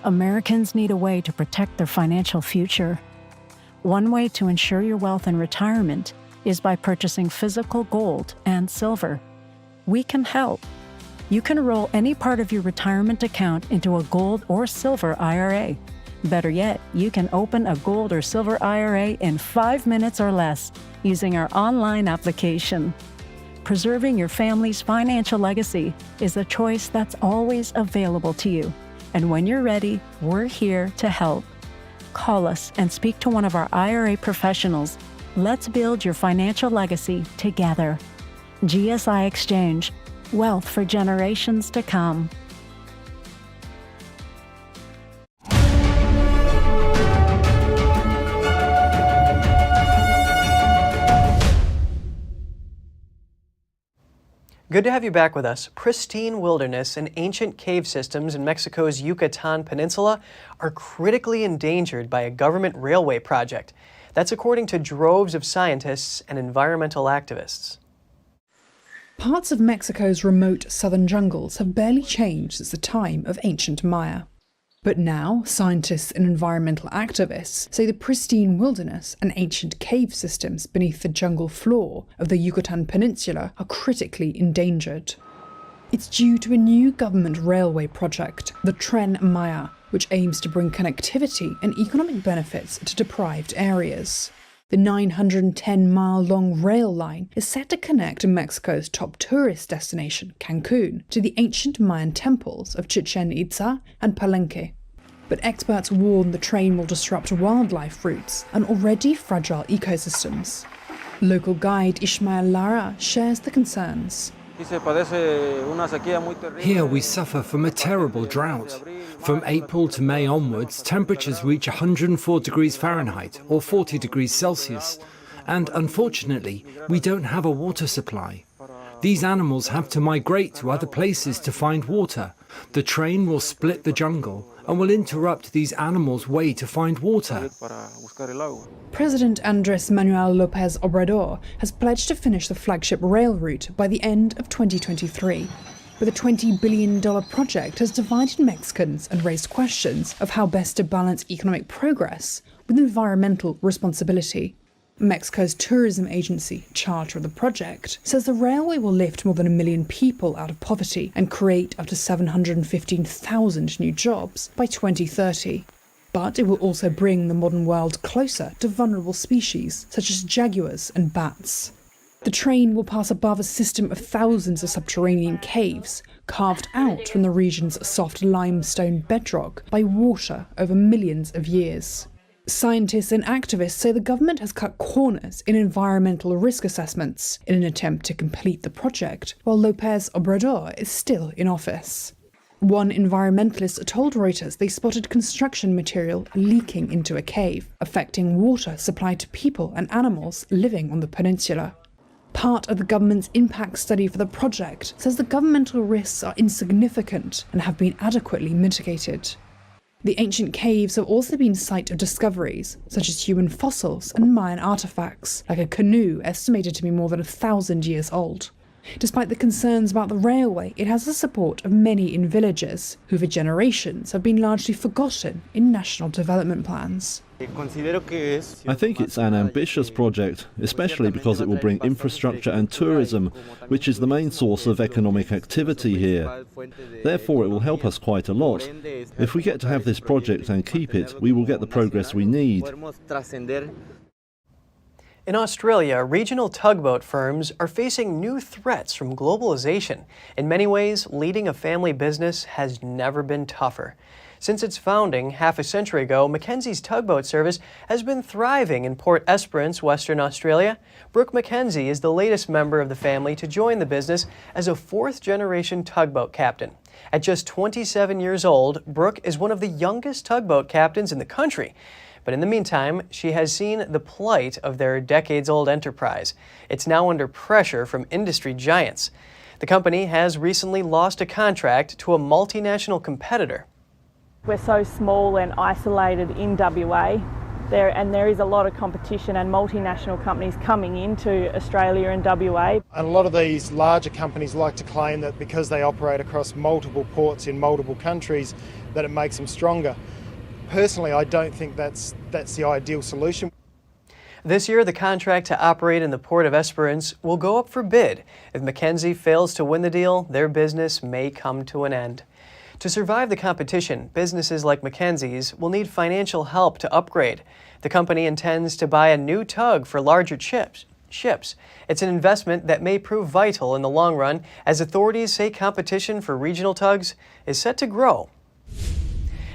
Americans need a way to protect their financial future. One way to ensure your wealth in retirement is by purchasing physical gold and silver. We can help. You can roll any part of your retirement account into a gold or silver IRA. Better yet, you can open a gold or silver IRA in 5 minutes or less using our online application. Preserving your family's financial legacy is a choice that's always available to you. And when you're ready, we're here to help. Call us and speak to one of our IRA professionals. Let's build your financial legacy together. GSI Exchange, wealth for generations to come. Good to have you back with us. Pristine wilderness and ancient cave systems in Mexico's Yucatan Peninsula are critically endangered by a government railway project. That's according to droves of scientists and environmental activists. Parts of Mexico's remote southern jungles have barely changed since the time of ancient Maya. But now, scientists and environmental activists say the pristine wilderness and ancient cave systems beneath the jungle floor of the Yucatan Peninsula are critically endangered. It's due to a new government railway project, the Tren Maya, which aims to bring connectivity and economic benefits to deprived areas. The 910-mile-long rail line is set to connect Mexico's top tourist destination, Cancun, to the ancient Mayan temples of Chichen Itza and Palenque. But experts warn the train will disrupt wildlife routes and already fragile ecosystems. Local guide Ismael Lara shares the concerns. Here we suffer from a terrible drought. From April to May onwards, temperatures reach 104 degrees Fahrenheit or 40 degrees Celsius. And unfortunately, we don't have a water supply. These animals have to migrate to other places to find water. The train will split the jungle and will interrupt these animals' way to find water. President Andrés Manuel López Obrador has pledged to finish the flagship rail route by the end of 2023. But the $20 billion project has divided Mexicans and raised questions of how best to balance economic progress with environmental responsibility. Mexico's tourism agency, charter of the project, says the railway will lift more than 1 million people out of poverty and create up to 715,000 new jobs by 2030. But it will also bring the modern world closer to vulnerable species such as jaguars and bats. The train will pass above a system of thousands of subterranean caves carved out from the region's soft limestone bedrock by water over millions of years. Scientists and activists say the government has cut corners in environmental risk assessments in an attempt to complete the project, while López Obrador is still in office. One environmentalist told Reuters they spotted construction material leaking into a cave, affecting water supply to people and animals living on the peninsula. Part of the government's impact study for the project says the governmental risks are insignificant and have been adequately mitigated. The ancient caves have also been site of discoveries, such as human fossils and Mayan artifacts, like a canoe estimated to be more than 1,000 years old. Despite the concerns about the railway, it has the support of many in villages, who for generations have been largely forgotten in national development plans. I think it's an ambitious project, especially because it will bring infrastructure and tourism, which is the main source of economic activity here. Therefore, it will help us quite a lot. If we get to have this project and keep it, we will get the progress we need. In Australia, regional tugboat firms are facing new threats from globalization. In many ways, leading a family business has never been tougher. Since its founding half a century ago, Mackenzie's tugboat service has been thriving in Port Esperance, Western Australia. Brooke Mackenzie is the latest member of the family to join the business as a fourth-generation tugboat captain. At just 27 years old, Brooke is one of the youngest tugboat captains in the country. But in the meantime, she has seen the plight of their decades-old enterprise. It's now under pressure from industry giants. The company has recently lost a contract to a multinational competitor. We're so small and isolated in WA there is a lot of competition and multinational companies coming into Australia and WA. And a lot of these larger companies like to claim that because they operate across multiple ports in multiple countries, that it makes them stronger. Personally, I don't think that's the ideal solution. This year, the contract to operate in the Port of Esperance will go up for bid. If Mackenzie fails to win the deal, their business may come to an end. To survive the competition, businesses like Mackenzie's will need financial help to upgrade. The company intends to buy a new tug for larger ships. It's an investment that may prove vital in the long run, as authorities say competition for regional tugs is set to grow.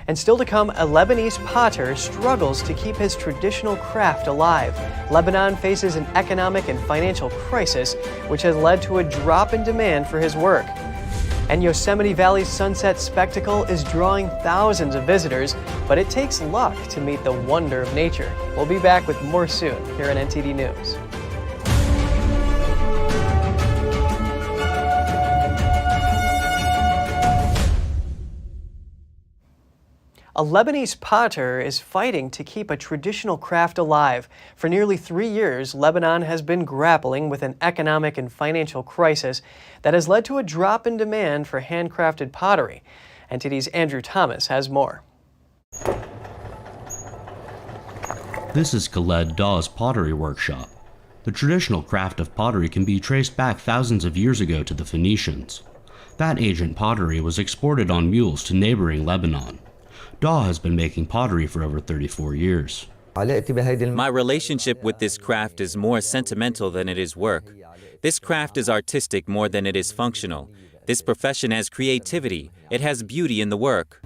And still to come, a Lebanese potter struggles to keep his traditional craft alive. Lebanon faces an economic and financial crisis, which has led to a drop in demand for his work. And Yosemite Valley's sunset spectacle is drawing thousands of visitors, but it takes luck to meet the wonder of nature. We'll be back with more soon here on NTD News. A Lebanese potter is fighting to keep a traditional craft alive. For nearly 3 years, Lebanon has been grappling with an economic and financial crisis that has led to a drop in demand for handcrafted pottery. NTD's Andrew Thomas has more. This is Khaled Daw's pottery workshop. The traditional craft of pottery can be traced back thousands of years ago to the Phoenicians. That ancient pottery was exported on mules to neighboring Lebanon. Daw has been making pottery for over 34 years. My relationship with this craft is more sentimental than it is work. This craft is artistic more than it is functional. This profession has creativity. It has beauty in the work.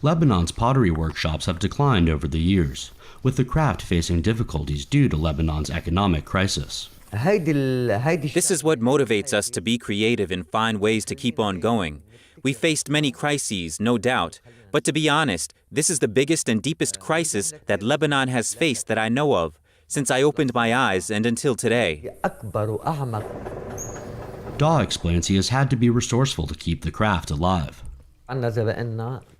Lebanon's pottery workshops have declined over the years, with the craft facing difficulties due to Lebanon's economic crisis. This is what motivates us to be creative and find ways to keep on going. We faced many crises, no doubt, but to be honest, this is the biggest and deepest crisis that Lebanon has faced that I know of, since I opened my eyes and until today. Daw explains he has had to be resourceful to keep the craft alive.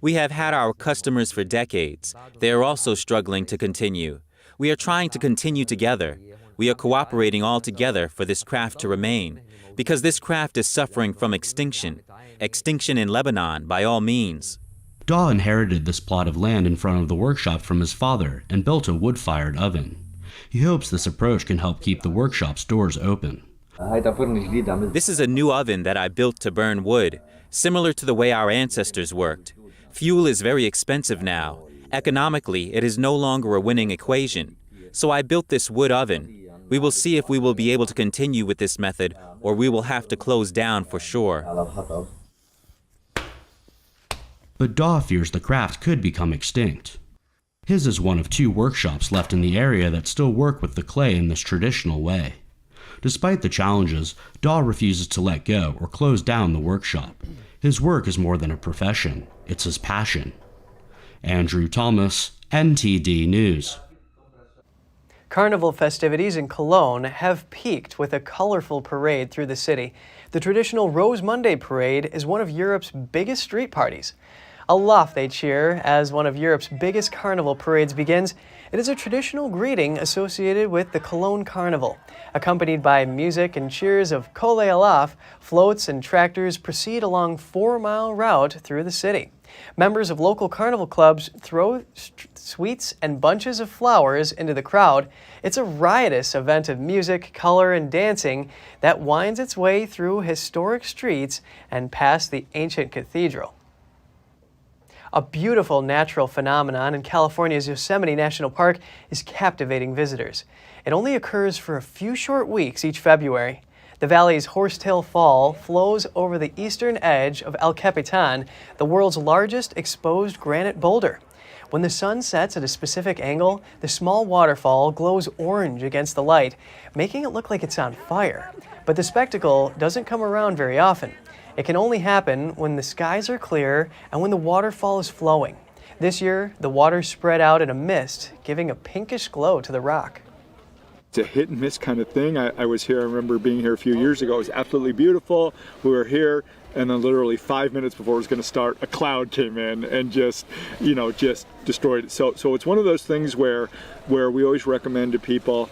We have had our customers for decades. They are also struggling to continue. We are trying to continue together. We are cooperating all together for this craft to remain, because this craft is suffering from extinction. Extinction in Lebanon, by all means. Daw inherited this plot of land in front of the workshop from his father and built a wood-fired oven. He hopes this approach can help keep the workshop's doors open. This is a new oven that I built to burn wood, similar to the way our ancestors worked. Fuel is very expensive now. Economically, it is no longer a winning equation. So I built this wood oven. We will see if we will be able to continue with this method, or we will have to close down for sure. But Daw fears the craft could become extinct. His is one of 2 workshops left in the area that still work with the clay in this traditional way. Despite the challenges, Daw refuses to let go or close down the workshop. His work is more than a profession, it's his passion. Andrew Thomas, NTD News. Carnival festivities in Cologne have peaked with a colorful parade through the city. The traditional Rose Monday parade is one of Europe's biggest street parties. Aloft they cheer as one of Europe's biggest carnival parades begins. It is a traditional greeting associated with the Cologne Carnival. Accompanied by music and cheers of Kole Alaf, floats and tractors proceed along 4-mile route through the city. Members of local carnival clubs throw sweets and bunches of flowers into the crowd. It's a riotous event of music, color, and dancing that winds its way through historic streets and past the ancient cathedral. A beautiful natural phenomenon in California's Yosemite National Park is captivating visitors. It only occurs for a few short weeks each February. The valley's Horsetail Fall flows over the eastern edge of El Capitan, the world's largest exposed granite boulder. When the sun sets at a specific angle, the small waterfall glows orange against the light, making it look like it's on fire. But the spectacle doesn't come around very often. It can only happen when the skies are clear and when the waterfall is flowing. This year, the water spread out in a mist, giving a pinkish glow to the rock. It's a hit and miss kind of thing. I was here, I remember being here a few years ago. It was absolutely beautiful. We were here, and then literally 5 minutes before it was going to start, a cloud came in and just destroyed it. So it's one of those things where we always recommend to people,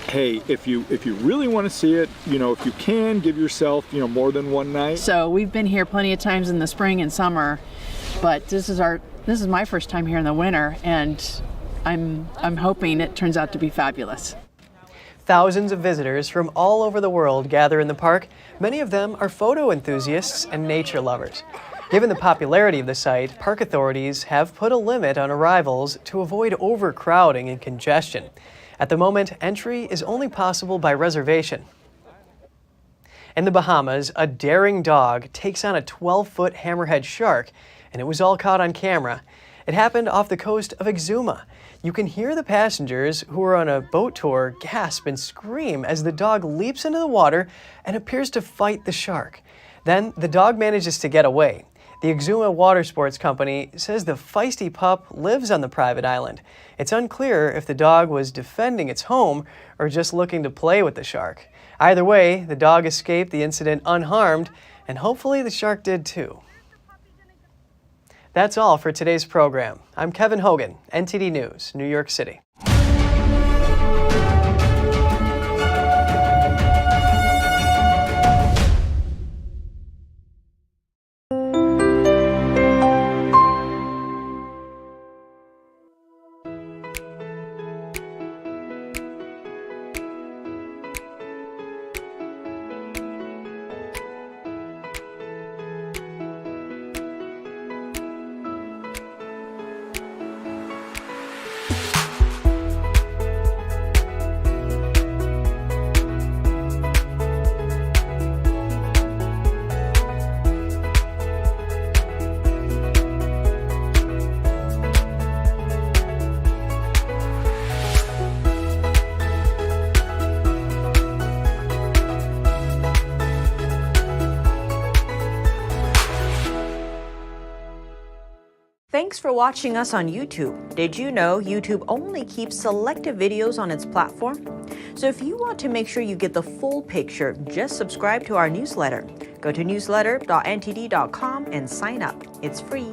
hey, if you really want to see it, if you can, give yourself, more than one night. So we've been here plenty of times in the spring and summer, but this is my first time here in the winter, and I'm hoping it turns out to be fabulous. Thousands of visitors from all over the world gather in the park. Many of them are photo enthusiasts and nature lovers. Given the popularity of the site, park authorities have put a limit on arrivals to avoid overcrowding and congestion. At the moment, entry is only possible by reservation. In the Bahamas, a daring dog takes on a 12-foot hammerhead shark, and it was all caught on camera. It happened off the coast of Exuma. You can hear the passengers who are on a boat tour gasp and scream as the dog leaps into the water and appears to fight the shark. Then the dog manages to get away. The Exuma Water Sports Company says the feisty pup lives on the private island. It's unclear if the dog was defending its home or just looking to play with the shark. Either way, the dog escaped the incident unharmed, and hopefully the shark did too. That's all for today's program. I'm Kevin Hogan, NTD News, New York City. Thanks for watching us on YouTube. Did you know YouTube only keeps selective videos on its platform? So if you want to make sure you get the full picture, just subscribe to our newsletter. Go to newsletter.ntd.com and sign up. It's free.